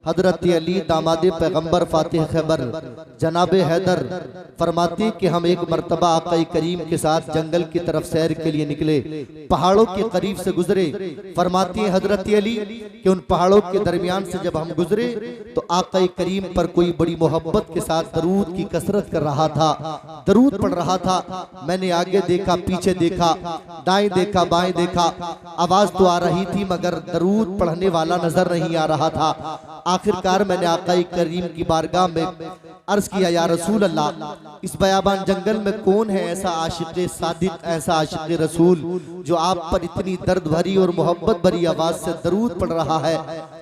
हजरत अली दामाद पैगंबर फातिह खैबर जनाब हैदर फरमाती कि हम एक मर्तबा आक़ा करीम के साथ जंगल की तरफ सैर के लिए निकले, पहाड़ों के करीब से गुजरे। फरमाती है हजरत अली कि उन पहाड़ों के दरमियान से जब हम गुजरे तो आक़ा करीम पर कोई बड़ी मोहब्बत के साथ दरूद की कसरत कर रहा था, दरूद पढ़ रहा था। मैंने आगे देखा, पीछे देखा, दाएं देखा, बाएं देखा, आवाज तो आ रही थी मगर दरूद पढ़ने वाला नजर नहीं आ रहा था। आखिरकार मैंने आका करीम की बारगाह में अर्ज किया, या रसूल अल्लाह, इस बयाबान जंगल में कौन है ऐसा आशिक सादिक, ऐसा आशिक रसूल जो आप पर इतनी दर्द भरी और मोहब्बत भरी आवाज से दरूद पढ़ रहा है।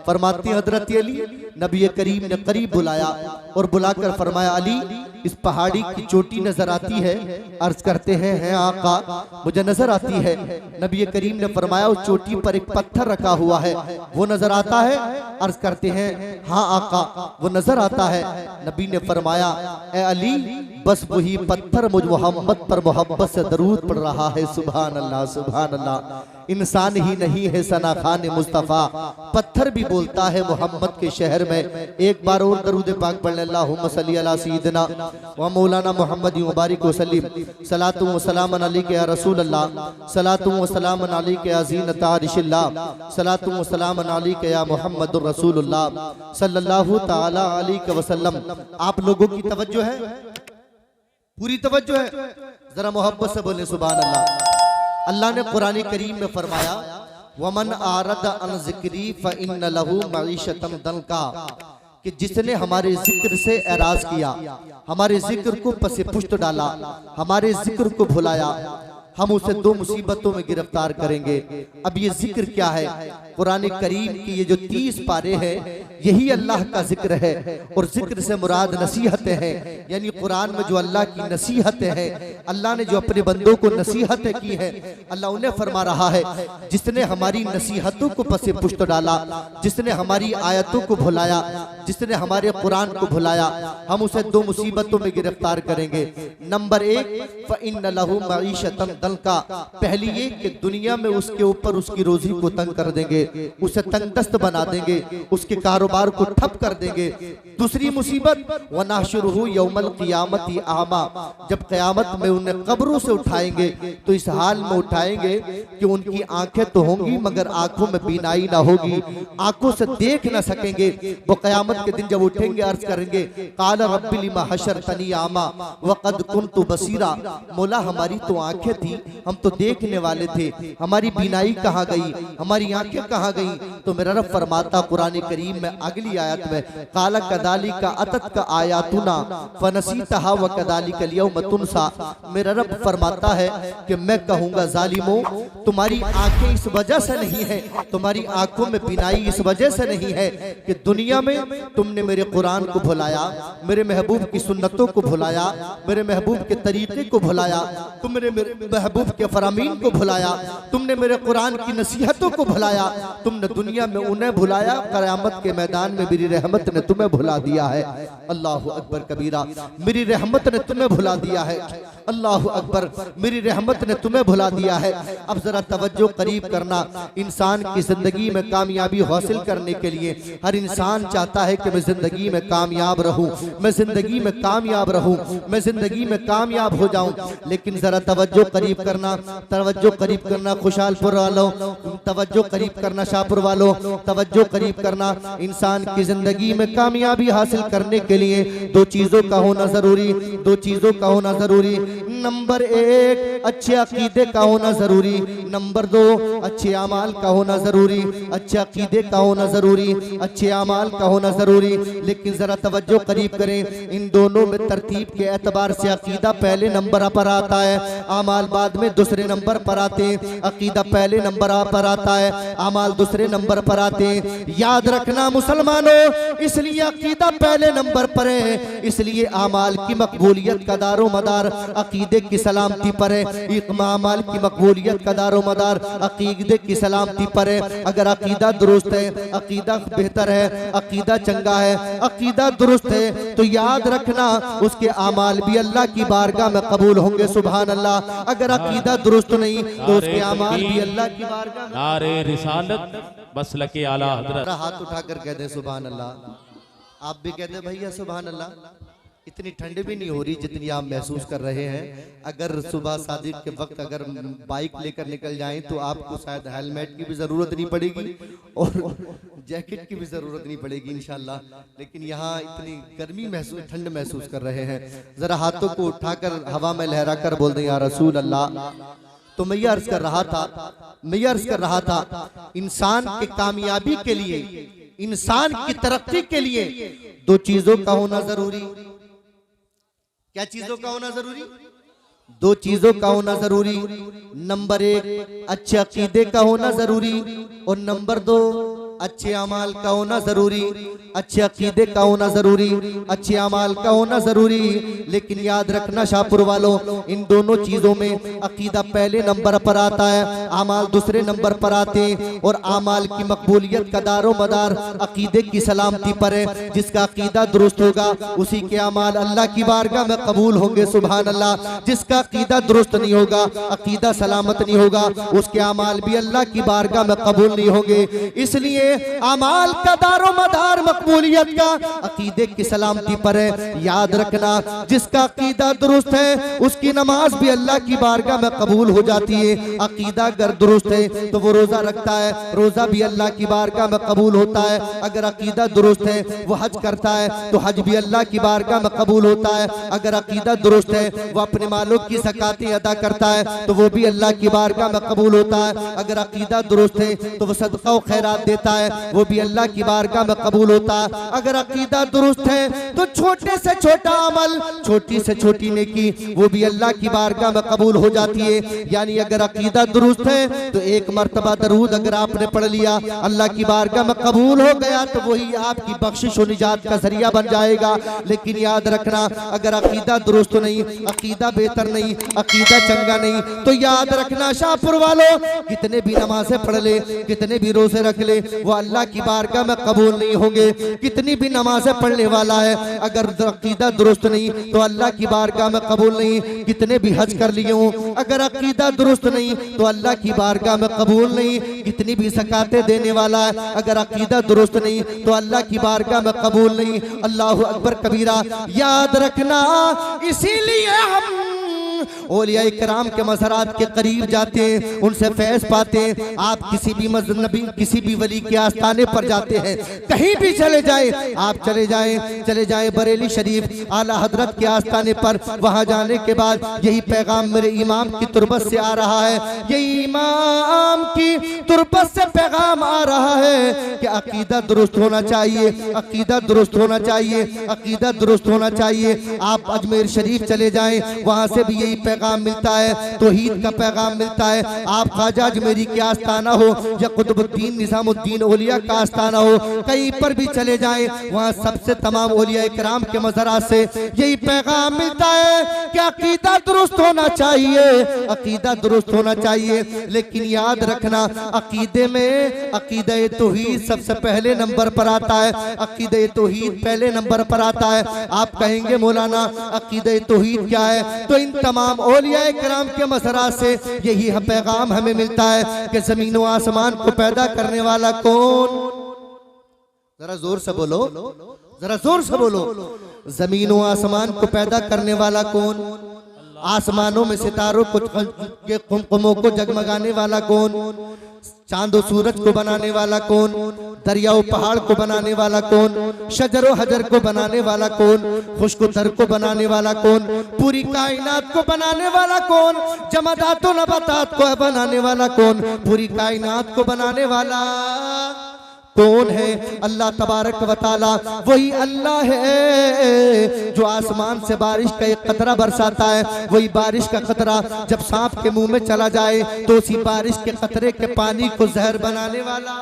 फरमाती हजरत अली, नबी करीम ने करीब बुलाया और बुलाकर फरमाया, अली इस पहाड़ी की चोटी नजर आती है? अर्ज करते हैं आका मुझे नजर आती है। नबी करीम ने फरमाया, उस चोटी पर एक पत्थर रखा हुआ है, वो नजर आता है? अर्ज करते हैं हाँ आका वो नजर आता है। नबी ने फरमाया, ए अली बस वही पत्थर मुझ मोहम्मद पर मोहब्बत से दरूद पढ़ रहा है। सुभान अल्लाह, सुभान अल्लाह। इंसान ही नहीं है सना खान मुस्तफ़ा, पत्थर भी बोलता है मोहम्मद के शहर में। एक बार और दरूद पाक पढ़ लें, अल्लाहुम्मा सल्ली अला सय्यिदना व मौलाना मुहम्मद मुबारक वसल्लिम, सलातु व सलाम अलैका या रसूल अल्लाह, सलातु व सलाम अलैका या ज़ीनत अरशिल्लाह, सलातु व सलाम अलैका या मुहम्मदुर रसूलुल्लाह सल्लल्लाहु तआला अलैहि वसल्लम। आप लोगों की तवज्जो है, पूरी तवज्जो है, जरा मोहब्बत से बोले सुभान अल्लाह। अल्लाह ने कुरान करीम में फरमाया, वमन आरद अन ज़िक्री फ़इन्न लहू मईशतन दंका, कि जिसने हमारे जिक्र से एराज किया, हमारे जिक्र को पसे पुष्ट डाला, हमारे जिक्र को भुलाया, हम उसे दो मुसीबतों में गिरफ्तार करेंगे। अब ये जिक्र क्या है? कुरान करीम की ये जो 30 पारे हैं यही अल्लाह का जिक्र है, और जिक्र से मुराद नसीहतें हैं, यानी कुरान में जो अल्लाह की नसीहतें हैं, अल्लाह ने जो अपने बंदों को नसीहतें की हैं, अल्लाह उन्हें फरमा रहा है, जिसने हमारी नसीहतों को पसे पुष्ट डाला, जिसने हमारी आयतों को भुलाया, जिसने हमारे कुरान को भुलाया, हम उसे दो मुसीबतों में गिरफ्तार करेंगे। नंबर 1, फ़इन्न लहू मईशतन दंका, पहली ये कि दुनिया में उसके ऊपर उसकी रोजी को तंग कर देंगे, उसे तंगदस्त बना देंगे, उसके कारोबार को ठप कर देंगे। दूसरी मुसीबत, व नाशुरुहु यौमल क़ियामति आमा, जब क़यामत में उन्हें कब्रों से उठाएंगे तो इस हाल में उठाएंगे कि उनकी आंखें तो होंगी मगर आंखों में बीनाई ना होगी, आंखों से देख ना सकेंगे। वो क़यामत के दिन जब उठेंगे अर्ज करेंगे, क़ाल रब्बि लिमा हशरतनी आमा व क़द कुन्तु बसीरा, मौला हमारी तो आंखें थी, हम तो देखने वाले थे, हमारी बीनाई कहाँ गई, हमारी आंखें कहाँ गई? तो मेरा रब फरमाता कुरान करीम में अगली आयत में, काला कदाली का अतत का आयातुना फनसीतहा व कदाली का लियौम तुनसा, मेरा रब फरमाता है कि मैं कहूँगा जालिमों, तुम्हारी आंखें इस वजह से नहीं है, तुम्हारी आंखों में बीनाई इस वजह से नहीं है कि दुनिया में तुमने मेरे कुरान को भुलाया, मेरे महबूब की सुन्नतों को भुलाया, मेरे महबूब के तरीके को भुलाया, तुमने मेरे महबूब के फरामीन को भुलाया, तुमने मेरे कुरान की नसीहतों को भुलाया, तुमने दुनिया में उन्हें भुलाया, क़यामत के मैदान में मेरी रहमत ने तुम्हें भुला दिया है। अल्लाहु अकबर कबीरा, मेरी रहमत ने तुम्हें भुला दिया है। अल्लाहु अकबर, मेरी रहमत ने तुम्हें भुला दिया है। अब जरा तवज्जो करीब करना, इंसान की जिंदगी में कामयाबी हासिल करने के लिए हर इंसान चाहता है कि मैं जिंदगी में कामयाब रहूं, मैं जिंदगी में कामयाब रहूं, मैं जिंदगी में कामयाब हो जाऊं। लेकिन जरा तवज्जो करीब करना, तवज्जो करीब करना खुशालपुर वालों, तवज्जो करीब करना शाहपुर वालों, तवज्जो करीब करना। इंसान की जिंदगी में कामयाबी हासिल करने के लिए दो चीजों का होना जरूरी, दो चीजों का होना जरूरी। नंबर 1, अच्छे अकीदे का होना जरूरी। नंबर 2, अच्छे अमाल का होना जरूरी। अच्छे अकीदे का होना जरूरी, अच्छे अमाल का होना जरूरी। लेकिन जरा तवज्जो करीब करें, इन दोनों में तरतीब के एतबार से अकीदा पहले नंबर पर आता है, अमाल बाद में दूसरे नंबर पर आते हैं। अकीदा पहले नंबर पर आता है, अमाल दूसरे नंबर पर आते हैं। याद रखना मुसलमानों, इसलिए अकीदा पहले नंबर पर है, इसलिए अमाल की मकबूलियत का दारो मदार अकीदे की सलामती पर है। अमाल की मकबूलियत का दारो मदार अकीदे की सलामती पर है। अगर अकीदा दुरुस्त है, अकीदा बेहतर है, अकीदा चंगा है, अकीदा दुरुस्त है, तो याद रखना उसके अमाल भी अल्लाह की बारगाह में कबूल होंगे। सुभान अल्लाह। अगर अकीदा दुरुस्त नहीं तो उसके अमाल भी अल्लाह की बारगाह में। नारे रिसालत रिसालत मसलके आला हजरत। हाथ उठाकर कह दे सुभान अल्लाह। आप भी कहते भैया सुभान अल्लाह। इतनी ठंड भी नहीं हो रही जितनी आप महसूस कर रहे हैं। अगर सुबह सादिक के वक्त अगर बाइक लेकर निकल जाएं तो आपको शायद हेलमेट की भी जरूरत नहीं पड़ेगी और जैकेट की भी जरूरत नहीं पड़ेगी इंशाल्लाह। लेकिन यहाँ इतनी गर्मी महसूस, ठंड महसूस कर रहे हैं। जरा हाथों को उठाकर हवा में लहरा कर बोल दें या रसूल अल्लाह। तो मैं अर्ज कर रहा था इंसान के कामयाबी के लिए, इंसान की तरक्की के लिए दो चीजों का होना जरूरी। क्या चीजों का होना जरूरी? दो चीजों का होना जरूरी। नंबर एक अच्छे अकीदे का होना जरूरी और नंबर दो अच्छे अमाल का होना जरूरी। अच्छे अकीदे का होना जरूरी, अच्छे अमाल का होना जरूरी। लेकिन याद रखना शाहपुर वालों, इन दोनों चीजों में अकीदा पहले नंबर पर आता है, अमाल दूसरे नंबर पर आते हैं। और अमाल की मकबूलियत का दारो मदार अकीदे की सलामती पर है। जिसका अकीदा दुरुस्त होगा उसी के अमाल अल्लाह की बारगाह में कबूल होंगे, सुभान अल्लाह। जिसका अकीदा दुरुस्त नहीं होगा, अकीदा सलामत नहीं होगा, उसके अमाल भी अल्लाह की बारगाह में कबूल नहीं होंगे। इसलिए अमाल का दारो मदार मकबूलियत का अकीदे की सलामती पर है। याद रखना जिसका अकीदा दुरुस्त है उसकी नमाज भी अल्लाह की बारगाह में कबूल हो जाती है। अकीदा अगर दुरुस्त है तो वो रोजा रखता है, रोजा भी अल्लाह की बारगाह में कबूल होता है। अगर अकीदा दुरुस्त है वो हज करता है तो हज भी अल्लाह की बारगाह में कबूल होता है। अगर अकीदा दुरुस्त है वो अपने मालों की ज़कातें अदा करता है तो वो भी अल्लाह की बारगाह में कबूल होता है। अगर अकीदा दुरुस्त है तो वो सदका और खैरात देता है, वो भी अल्लाह की बारगाह में कबूल होता है। अगर अकीदा दुरुस्त है तो छोटे से छोटा अमल, छोटी से छोटी नेकी वो भी अल्लाह की बारगाह में कबूल हो जाती है। यानी अगर अकीदा दुरुस्त है तो एक मर्तबा दरूद अगर आपने पढ़ लिया अल्लाह की बारगाह में कबूल हो गया तो वही आपकी बख्शिश और निजात का जरिया बन जाएगा। लेकिन याद रखना अगर अकीदा दुरुस्त नहीं, अकीदा बेहतर नहीं, अकीदा चंगा नहीं तो याद रखना शाहपुर वालों कितने भी नमाजें पढ़ ले, कितने भी रोजे रख ले, वो अल्लाह की बारगाह में कबूल नहीं होंगे। कितनी भी नमाजें पढ़ने वाला है अगर अकीदा दुरुस्त नहीं तो अल्लाह की बारगाह में कबूल नहीं। कितने भी हज कर लिए हो अगर अकीदा दुरुस्त नहीं तो अल्लाह की बारगाह में कबूल नहीं। कितनी भी ज़कातें देने वाला है अगर अकीदा दुरुस्त नहीं तो अल्लाह की बारगाह में कबूल नहीं। अल्लाहु अकबर कबीरा। याद रखना इसीलिए हम औलिया इकराम के मज़ारात के करीब जाते हैं, उनसे फैज़ पाते हैं। आप किसी भी नबी, किसी भी वली के आस्थाने पर जाते हैं, कहीं भी चले जाए, आप चले जाए बरेली शरीफ आला हजरत के आस्थाने पर, वहां जाने के बाद यही पैगाम मेरे इमाम की तुरबत से आ रहा है, यही इमाम की तुरबत से पैगाम आ रहा है कि अकीदा दुरुस्त होना चाहिए, अकीदा दुरुस्त होना चाहिए, अकीदा दुरुस्त होना चाहिए। आप अजमेर शरीफ चले जाएं, वहां से भी पैगाम मिलता है, तौहीद का पैगाम मिलता है। आप ख्वाजा अजमेरी के आस्थाना हो या कुतुबुद्दीन निज़ामुद्दीन औलिया का आस्थाना हो, कहीं पर भी चले जाएं, वहां सबसे तमाम औलिया इकराम के मज़ारात से यही पैगाम मिलता है कि अकीदा दुरुस्त होना चाहिए, अकीदा दुरुस्त होना चाहिए। लेकिन याद रखना अकीदे में अकीदा तौहीद सबसे पहले नंबर पर आता है, अकीदा तौहीद पहले नंबर पर आता है। आप कहेंगे मौलाना अकीदा तौहीद क्या है? तो इन तमाम औलिया इकराम के मज़ारात से यही पैगाम हमें मिलता है कि ज़मीन व आसमान को पैदा करने वाला कौन? जरा जोर से बोलो, जरा जोर से बोलो। ज़मीन व आसमान को पैदा करने वाला कौन? आसमानों में सितारों को के कुमकुमों को जगमगाने वाला कौन? चांद और सूरज को बनाने वाला कौन? दरियाओं पहाड़ को बनाने वाला कौन? शजरो हजर को बनाने वाला कौन? खुश्क तर को बनाने वाला कौन? पूरी कायनात को बनाने वाला कौन? जमादात व नबातात को बनाने वाला कौन? पूरी कायनात को बनाने वाला कौन है? अल्लाह तबारक व तआला। वही अल्लाह है जो आसमान से बारिश का एक कतरा बरसाता है। वही बारिश का कतरा जब सांप के मुंह में चला जाए तो उसी बारिश के कतरे के पानी को जहर बनाने वाला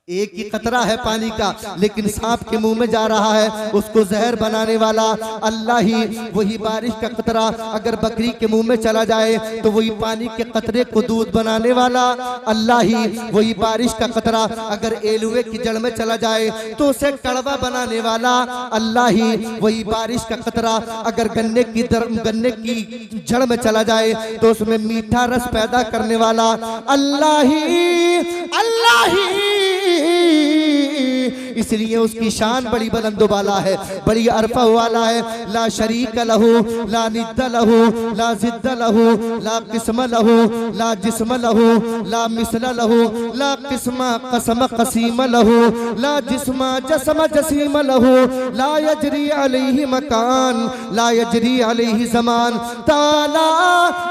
एक ही कतरा है पानी का, लेकिन सांप के मुंह में जा रहा है, उसको जहर बनाने वाला अल्लाह ही। वही बारिश का कतरा अगर बकरी के मुंह में चला जाए तो वही पानी के कतरे को दूध बनाने वाला अल्लाह ही। वही बारिश का कतरा अगर एलुए की जड़ में चला जाए तो उसे कड़वा बनाने वाला अल्लाह ही। वही बारिश का कतरा अगर गन्ने की जड़ में चला जाए तो उसमें मीठा रस पैदा करने वाला अल्लाह ही, अल्लाह ही। इसलिए उसकी शान बड़ी बुलंद वाला है, बड़ी अरफा वाला है। ला शरीक लहू, ला निद्द लहू, ला जिद्द लहू, ला किस्म लहू, ला जिस्म लहू, ला मिसल लहू, ला किस्म कसम कसीम लहू, ला जिस्म जसम जसीम लहू, ला यजरी अलैहि मकान, ला यजरी अलैहि ज़मान, ताला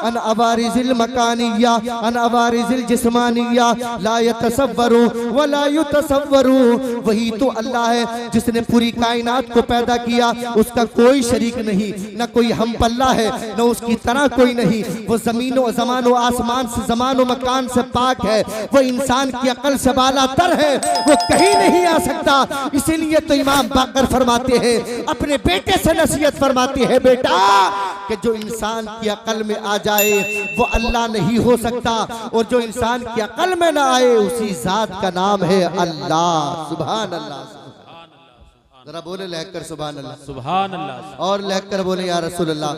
अन अवारिजिल मकानिया, अन अवारिजिल जिस्मानिया, ला यतसव्वरु वला युतसव्वरु। वही तो अल्लाह है जिसने पूरी कायनात को पैदा किया, उसका कोई शरीक नहीं, न कोई हम पल्ला है, न उसकी तरह कोई नहीं। वो जमीनों जमानों आसमान से जमानों मकान से पाक है, वो इंसान की अकल से बालातर है, वो कहीं नहीं आ सकता। इसीलिए तो इमाम बाकर फरमाते हैं, अपने बेटे से नसीहत फरमाते हैं, बेटा कि जो इंसान की अकल में आ जाए वो अल्लाह नहीं हो सकता, और जो इंसान की अकल में ना आए उसी जात का नाम है अल्लाह। सुभान अल्लाह। जरा बोले लहकर सुभान अल्लाह, सुभान अल्लाह। और लहकर बोले या रसूल अल्लाह।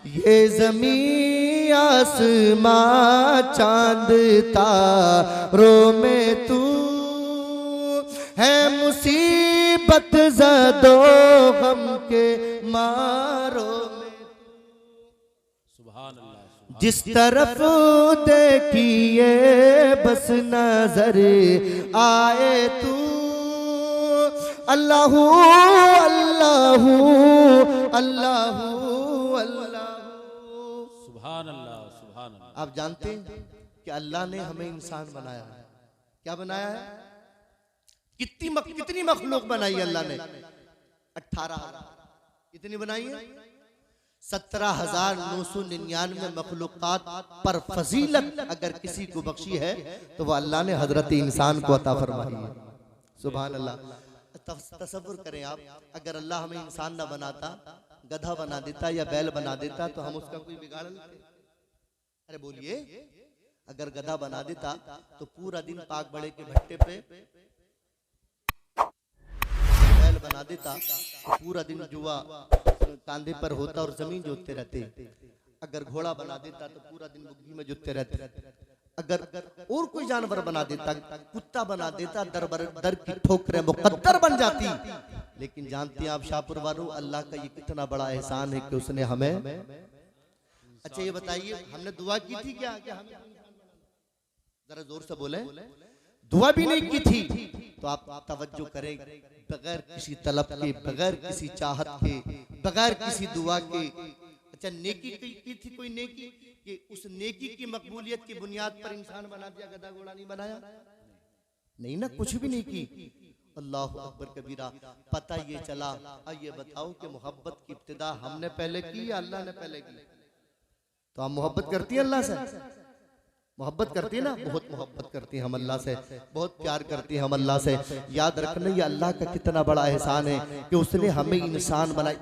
ये ज़मीं आसमां चांद तारों में तू है, मुसीबत ज़दो गम के मारो में। सुभान अल्लाह। जिस तरफ देखिए बस नजर आए तू, अल्लाहू अल्लाहू अल्लाहू अल्लाहू। सुभान अल्लाह, सुभान अल्लाह। आप जानते हैं कि अल्लाह ने हमें इंसान बनाया है। क्या बनाया है? कितनी मखलूक बनाई अल्लाह ने? 18 कितनी बनाई है? 17,999 मखलूकात पर फजीलत अगर किसी को बख्शी है तो वह अल्लाह ने हजरत इंसान को अता फरमाई है। सुभान अल्लाह। तसव्वुर करें आप, अगर अल्लाह हमें इंसान ना बनाता, गधा बना देता या बैल बना देता तो हम उसका कोई बिगाड़ लेते? अरे बोलिए, अगर गधा बना देता तो पूरा दिन पाक बड़े के भट्टे पे, बैल बना देता तो पूरा दिन जुआ कांधे पर होता और जमीन जोतते रहते। अगर घोड़ा बना देता तो पूरा दिन बुग्गी में जुतते रहते। अगर और कोई जानवर बना देता, कुत्ता बना देता, दर की ठोकरें मुकद्दर बन जाती। लेकिन जानते हैं आप शाहपुर वालों, अल्लाह का ये कितना बड़ा एहसान है कि उसने हमें। अच्छा ये बताइए, हमने दुआ की थी क्या? जरा जोर से बोले। दुआ भी नहीं की थी तो आप तवज्जो करें, बगैर किसी तलब के, बगैर किसी चाहत के, बगैर किसी दुआ के। अच्छा नेकी की थी कोई नेकी कि उस नेकी की मकबूलियत की बुनियाद पर इंसान बना दिया, गधा घोड़ा नहीं बनाया? नहीं ना, कुछ भी नहीं की। अल्लाह अकबर कबीरा। पता ये चला, ये बताओ कि मोहब्बत की इब्तिदा हमने पहले की या अल्लाह ने पहले की? तो हम मोहब्बत करती है अल्लाह से? मोहब्बत करती है ना? बहुत मोहब्बत करती है हम अल्लाह से, बहुत प्यार करती है हम अल्लाह से। याद रखना ये अल्लाह का कितना बड़ा एहसान है कि उसने हमें इंसान बनाया।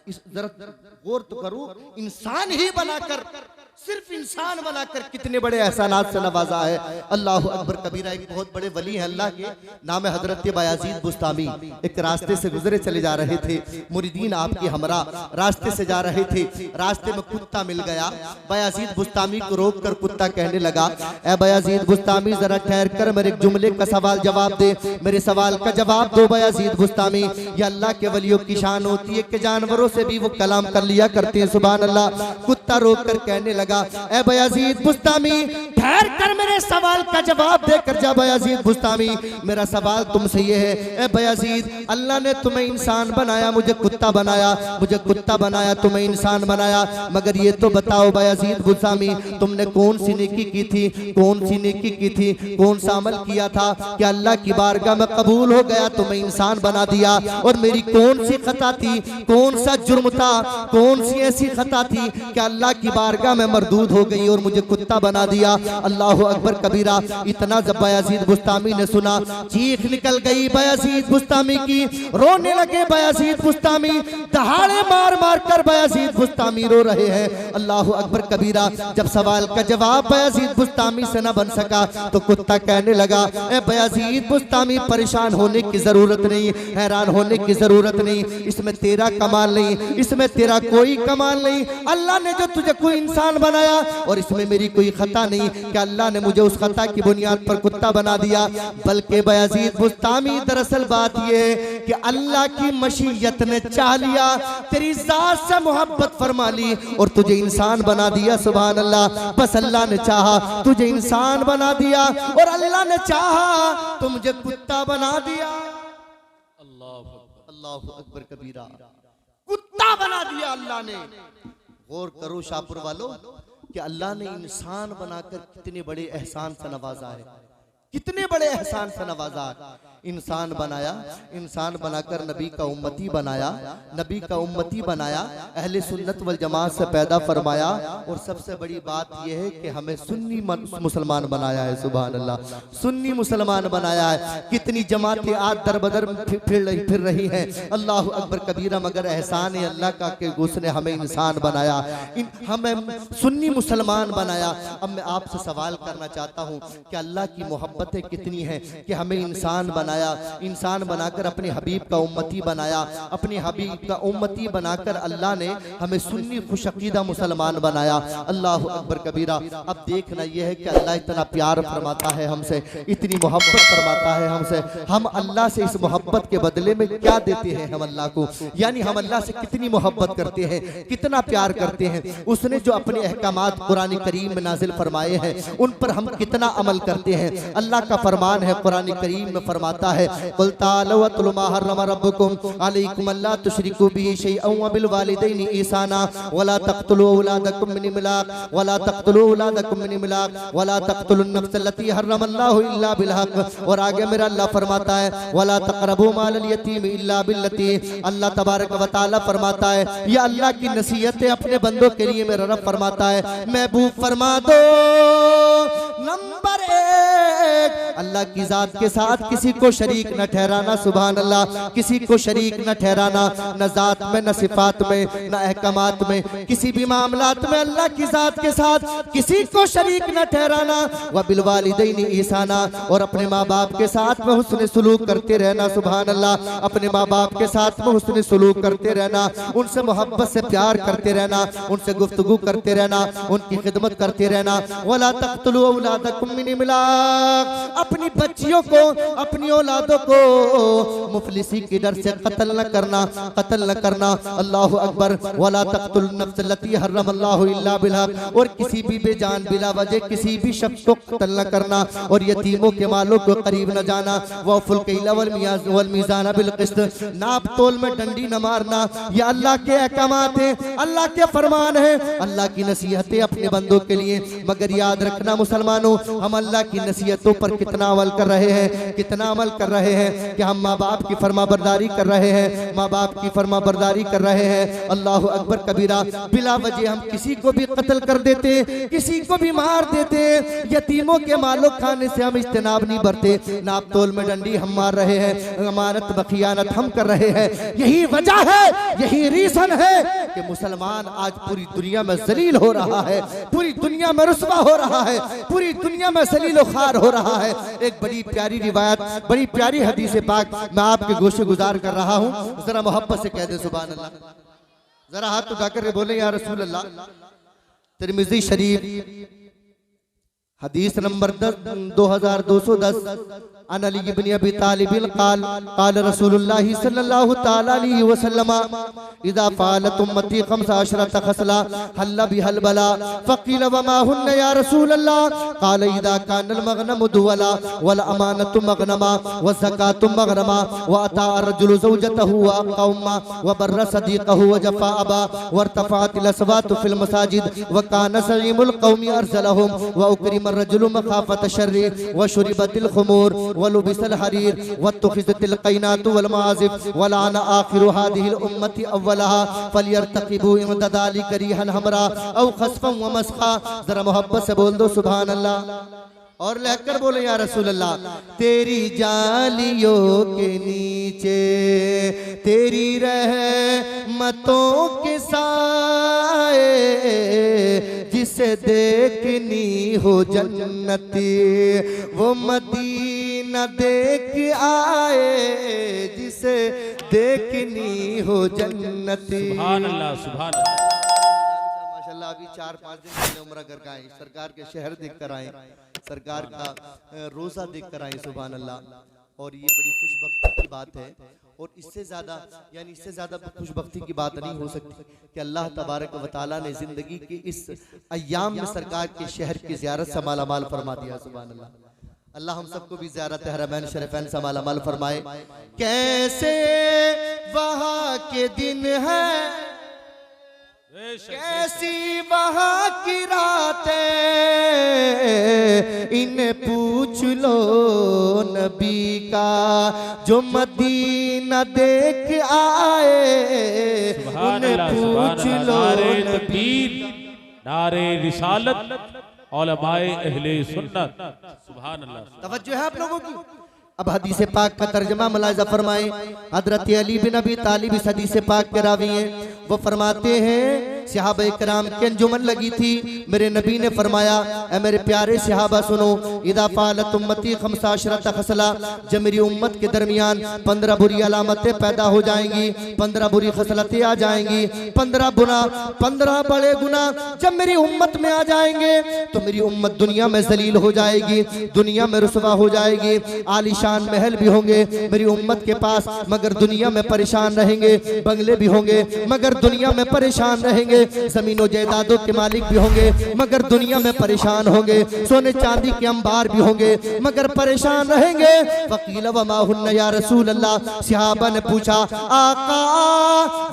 इस जरा गौर तो करो, इंसान ही बनाकर, सिर्फ इंसान बनाकर कितने बड़े एहसानात से नवाजा है। अल्लाह अकबर कबीरा। एक बहुत बड़े वली हैं अल्लाह के, नाम है हजरत बायाजीद बुस्तामी। एक रास्ते से गुजरे चले जा रहे थे, मुरीदीन आपकी हमरा रास्ते से जा रहे थे, रास्ते में कुत्ता मिल गया। बायाजीद बुस्तामी को रोक कर कुत्ता कहने लगा, ऐ बायाजीद बुस्तामी जरा ठहर कर मेरे जुमले का सवाल जवाब दे, मेरे सवाल का जवाब दो बायाजीद बुस्तामी। ये अल्लाह के वलियों की शान होती है कि जानवरों से भी वो कलाम कर लिया करते हैं। सुभान अल्लाह। कुत्ता रोक कर कहने लगा, ऐ बायाजीद बुस्तामी ठहर कर मेरे सवाल का जवाब देकर जा। बायाजीद बुस्तामी, मेरा सवाल तुमसे ये है, ऐ बायाजीद, अल्लाह ने तुम्हें इंसान बनाया, मुझे कुत्ता बनाया, मुझे कुत्ता बनाया, तुम्हें इंसान बनाया, मगर ये तो बताओ बायाजीद बुस्तामी, तुमने कौन सी नेकी की थी? कौन सी नेकी की थी? कौन सा अमल किया था कि अल्लाह की बारगाह में कबूल हो गया, तुम्हें इंसान बना दिया? और मेरी कौन सी खता थी, कौन सा जुर्म था, कौन सी ऐसी खता थी कि अल्लाह की बारगाह में मरदूद हो गई और मुझे कुत्ता बना दिया। अल्लाह अकबर कबीरा। इतना जब बायजीद बुस्तामी ने सुना, चीख निकल गई बायजीद बुस्तामी की, रोने लगे बायजीद बुस्तामी, दहाड़े मार मार कर बायजीद बुस्तामी रो रहे हैं। अल्लाह अकबर कबीरा। जब सवाल का जवाब बायजीद बुस्तामी से न बन सका तो कुत्ता कहने लगा, ए बायजीद बुस्तामी, परेशान होने की जरूरत नहीं, हैरान होने की जरूरत नहीं, इसमें तेरा कमाल नहीं, इसमें तेरा कोई कमाल नहीं। अल्लाह ने जो तुझे कोई इंसान बनाया और इसमें मेरी कोई खता नहीं कि अल्लाह ने मुझे उस खता की बुनियाद पर कुत्ता बना दिया। बल्कि बायजीद बुस्तामी, दरअसल बात यह है कि अल्लाह की मशीयत ने चाह लिया, तेरी जात से मोहब्बत फरमा ली और तुझे इंसान बना दिया। सुभान अल्लाह। बस अल्लाह ने चाहा तुझे इंसान बना दिया और अल्लाह ने चाहा तो मुझे कुत्ता बना दिया। अल्लाह अकबर कबीरा। कुत्ता बना दिया अल्लाह ने। गौर करो शाहपुर वालों कि अल्लाह ने इंसान बनाकर कितने बड़े एहसान से नवाजा है, कितने बड़े एहसान से नवाजा है। इंसान बनाया, इंसान बनाकर नबी का उम्मती बनाया, नबी का उम्मती बनाया, अहले सुन्नत वल जमात से पैदा फरमाया और सबसे बड़ी बात यह है कि हमें सुन्नी मुसलमान बनाया है। सुभान अल्लाह। सुन्नी मुसलमान बनाया है। कितनी जमातें आज दर बदर फिर रही हैं। अल्लाह अकबर कबीरा। मगर एहसान है अल्लाह का कि उसने हमें इंसान बनाया, हमें सुन्नी मुसलमान बनाया। अब मैं आपसे सवाल करना चाहता हूँ कि अल्लाह की मोहब्बतें कितनी हैं कि हमें इंसान बनाया, इंसान बनाकर अपने हबीब का उम्मती बनाया, अपने हबीब का उम्मती बनाकर अल्लाह ने हमें सुन्नी खुशअकीदा मुसलमान बनाया। अल्लाह अकबर कबीरा। अब देखना यह है कि अल्लाह इतना प्यार फरमाता है हमसे, इतनी मोहब्बत फरमाता है हमसे। हम अल्लाह से इस मोहब्बत के बदले में क्या देते हैं हम अल्लाह को, यानी हम अल्लाह से कितनी मोहब्बत करते हैं, कितना प्यार करते हैं। उसने जो अपने अहकामात कुरान करीम में नाजिल फरमाए हैं उन पर हम कितना अमल करते हैं। अल्लाह का फरमान है कुरान करीम में, फरमाता है, कुल तालू वतलू मा हर्रम रब्बुकुम अलैकुम अल्ला तुशरिकू बिही शैअन व बिल वालिदैनि ihsana वला तक़तुलू औलादकुम मिन इमलाक वला तक़तुलू औलादकुम मिन इमलाक वला तक़तुलुन नफ्स अल्लती हर्रम अल्लाहु इल्ला बिल हक़। और आगे मेरा अल्लाह फरमाता है, वला तक़रबू मालल यतीम इल्ला बिल्लती। अल्लाह तबारक व तआला फरमाता है, ये अल्लाह की नसीहत है अपने बंदों के लिए। मेरा रब फरमाता है, महबूब फरमा दो नंबर 1, अल्लाह की जात के साथ किसी को शरीक न ठहराना। सुभान अल्लाह। किसी को शरीक न ठहराना, न जात में, न सिफात में, न अहकामात में, किसी भी मामलात में अल्लाह की जात के साथ किसी को शरीक न ठहराना। व बिल वालिदैनि ihsana। और अपने माँ बाप के साथ में हुस्न सलूक करते रहना। सुभान अल्लाह। अपने माँ बाप के साथ में हुस्न सलूक करते रहना, उनसे मोहब्बत से प्यार करते रहना, उनसे गुफ्तगू करते रहना, उनकी खिदमत करते रहना। वला तक़तुलू औलादकुम मिन इमलाक। अपनी बच्चियों को, अपनी औलादों को मुफलिसी के डर से कत्ल न करना, कत्ल न करना। अल्लाहु अकबर। वला तक़तुल नफ्स अल्लती हर्रम अल्लाहु इल्ला बिल हक़। और किसी भी बेजान बिला वजह किसी भी शख्स को कत्ल न करना और यतीमों के मालों को करीब न जाना। वफ़ुल कैल वल मीज़ान बिल क़िस्त। नाप तोल में डंडी न मारना। ये अल्लाह के अहकामात हैं, अल्लाह के फरमान है, अल्लाह की नसीहतें अपने बंदों के लिए। मगर याद रखना मुसलमानों, हम अल्लाह की नसीहतों पर कितना अमल कर रहे हैं, कितना अमल कर रहे हैं कि हम माँ बाप की फरमाबरदारी कर रहे हैं, माँ बाप की फरमाबरदारी कर रहे हैं। अल्लाह अकबर कबीरा। बिला वजह हम किसी को भी कत्ल कर देते, किसी को भी मार देते, यतीमों के मालों खाने से हम इज्तनाब नहीं बरते, नाप तोल में डंडी हम मार रहे हैं, अमानत बखियानत हम कर रहे हैं। यही वजह है, यही रीजन है कि मुसलमान आज पूरी दुनिया में जलील हो रहा है, पूरी दुनिया में रुस्वा हो रहा है, पूरी दुनिया में जलील खार हो रहा है। एक बड़ी प्यारी रिवायत, बड़ी प्यारी हदीस पाक मैं आपके गोशे गुजार कर रहा हूँ, जरा मोहब्बत से कह दे सुभान अल्लाह। जरा हाथ उठाकर बोले या रसूल अल्लाह। तिरमिज़ी शरीफ हदीस नंबर 2210 अन अली इब्न अबी तालिब क़ाल क़ाल रसूलुल्लाह सल्लल्लाहु तआला अलैहि वसल्लम इज़ा फ़अलत उम्मती 15 खसला हल्ला बिहल बला फ़क़ील वमा हुन्न या रसूलल्लाह क़ाल इज़ा कानल मग़नमु दुवला वल अमानतु मग़नमा व ज़कातु मग़रमा व अता अर्जुलु ज़ौजतहु व अक़ौमा व बर्र सदीक़हु व जफ़ा अबा वरतफ़अतिल अस्वातु फ़िल मसाजिद व कान सलीमुल क़ौमि अरज़लहुम व उकरिम अर्रजुलु मख़ाफ़त शर्रि व शुरिबतिल ख़ुमूर वलुबिसल हरीर वत्तुखिज़तिल क़ैनातु वल माज़िफ वलान आखिरु हादिहिल उम्मति अव्वलहा फलियर्तक़िबू इंद ज़ालिका रिहन हमरा औ खस्फन व मस्खा। जरा मोहब्बत से बोल दो सुभान अल्लाह और लहकर बोले या रसूल अल्लाह। तेरी जालियों के नीचे तेरी रहमतों के साए जिसे देखनी हो जन्नती वो मदीना देख आए जिसे देखनी हो जन्नती। सुभान अल्लाह सुभान अल्लाह। माशाल्लाह अभी 4-5 दिन पहले उम्रा करके आए, सरकार के शहर देख कर आए, सरकार का रोजा देख कर आए। सुभान अल्लाह। और ये बड़ी खुशबख्ती की बात है और इससे ज्यादा खुशबख्ती की बात नहीं हो सकती कि अल्लाह तबारक व तआला ने जिंदगी के इस अय्याम में सरकार के शहर की ज़ियारत से मालामाल फरमा दिया। सुभान अल्लाह। अल्लाह हम सबको भी ज़ियारत हरमैन शरीफैन से मालामाल फरमाए। कैसे वहाँ के दिन है, कैसी वहाँ की रातें, इन्हें पूछ लो नबी का जो मदीना देख आए, उन्हें पूछ लो नबी। नारे रिसालत उलमाए अहले सुन्नत। सुभान अल्लाह। तवज्जो है आप लोगों की। अब हदीस पाक का तर्जमा मुलाहिजा फरमाए। हजरत अली बिन अबी तालिब इस हदीस पाक के रावी हैं। वो फरमाते हैं सहाबा इकराम की अंजुमन लगी थी, मेरे नबी ने फरमाया ऐ मेरे प्यारे सहाबा सुनो, इदा फालत उम्मती खमसाशरत खसला, जब मेरी उम्मत के दरमियान 15 बुरी अलामतें पैदा हो जाएंगी, 15 बुरी खसलतें आ जाएंगी, 15 बड़े गुना जब मेरी उम्मत में आ जाएंगे तो मेरी उम्मत दुनिया में जलील हो जाएगी, दुनिया में रुसवा हो जाएगी। आलीशान महल भी होंगे मेरी उम्मत के पास मगर दुनिया में परेशान रहेंगे, बंगले भी होंगे मगर दुनिया में परेशान रहेंगे, जमीनों जायदादों के मालिक भी होंगे मगर दुनिया में परेशान होंगे, सोने चांदी के अंबार भी होंगे मगर परेशान रहेंगे। वकील व माहुन्ना या रसूल अल्लाह, सहाबा ने पूछा आका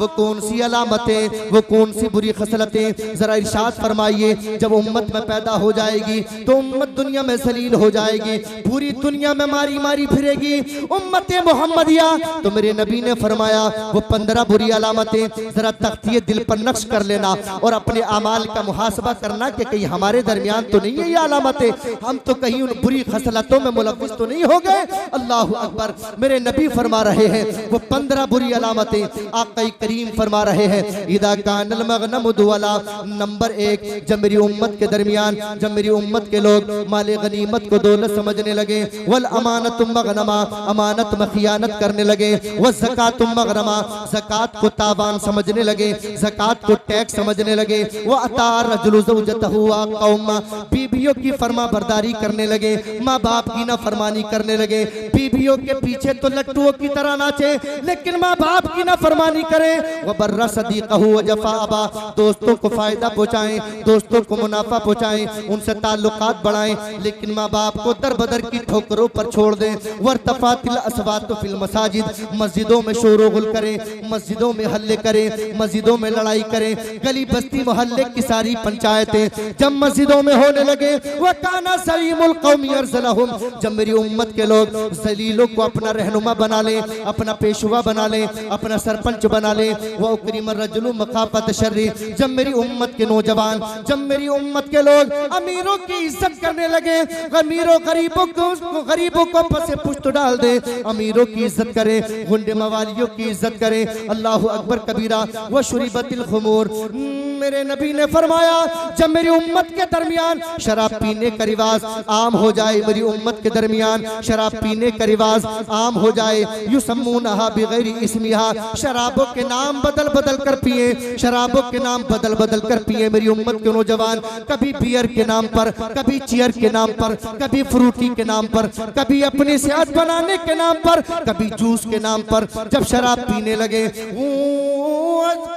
वो कौन सी अलामतें, वो कौन सी बुरी खसलतें, जरा इरशाद फरमाइए। जब उम्मत में पैदा हो जाएगी तो उम्मत दुनिया में जलील हो जाएगी, पूरी दुनिया में मारी मारी फिरेगी उम्मत मोहम्मदिया। तो मेरे नबी ने फरमाया वो 15 बुरी अलामतें जरा तख्तिए दिल पर नक्श कर लेना और अपने अमाल का मुहासबा करना कि कहीं हमारे दरमियान तो नहीं है ये अलामतें, हम तो कहीं उन बुरी खसलतों में मुलव्विस तो नहीं हो गए। अल्लाह अकबर। मेरे नबी फरमा रहे हैं वो 15 बुरी अलामतें, आका करीम फरमा रहे हैं इदा कानल मगनम दुआला। नंबर 1, जब मेरी उम्मत के दरमियान, जब मेरी उम्मत के लोग माले गनीमत को दौलत समझने लगे, वल अमानत मगनमा, अमानत में खियानत करने लगे, वह ज़कात मगरमा, ज़कात को तावान समझने लगे, ज़कात को टैक्स समझने लगे, वह अतार रजुलु ज़ौजतहु व कौमा, बीबियों की फरमा बरदारी करने लगे, माँ बाप की ना फरमानी करने लगे, बीबियों के पीछे तो लट्टुओं की तरह नाचे लेकिन माँ बाप की ना फरमानी करें। वह बर्रा सदीक़हु व जफ़ा अबा, दोस्तों को फायदा पहुँचाएं, दोस्तों को मुनाफा पहुँचाएं, उनसे ताल्लुकात बढ़ाएं लेकिन माँ बाप को दर बदर की ठोकरों पर छोड़ दें। वर्तफातिल अस्वात फिल मसाजिद, मस्जिदों में शोर-ओ-गुल करें, मस्जिदों में हल्ले करें, मस्जिदों में लड़ाई करें, गली बस्ती मोहल्ले की सारी पंचायतें जब मस्जिदों में होने लगे, वह काना सलीमुल कौमी अर्सलहुम, जब मेरी उम्मत के लोग जलीलों को अपना रहनुमा बना लें, अपना पेशवा बना लें, अपना सरपंच बना लें, वह उकरीम रजुलु मखाफत शर्री, जब मेरी उम्मत के नौजवान, जब मेरी उम्मत के लोग अमीरों की इज्जत करने लगे, गरीबों को पसे पुश्त डाल दे, अमीरों की इज्जत करें, गुंडे मवालियों की इज्जत करें। अल्लाह अकबर कबीरा व शुरीबतिल खुमूर। मेरे नबी ने फरमाया जब मेरी उम्मत के दरमियान शराब पीने का रिवाज आम हो जाए, मेरी उम्मत के दरमियान शराब पीने का रिवाज आम हो जाए, युसम्मूनहा बिगैरि इस्मिहा, शराबों के नाम बदल बदल कर पिए, शराबों के नाम बदल बदल कर पिए मेरी उम्मत के नौजवान, कभी बियर के नाम पर, कभी चियर के नाम पर, कभी फ्रूटी के नाम पर, कभी अपनी सेहत बनाने के नाम पर, कभी जूस के नाम पर जब शराब पीने लगे,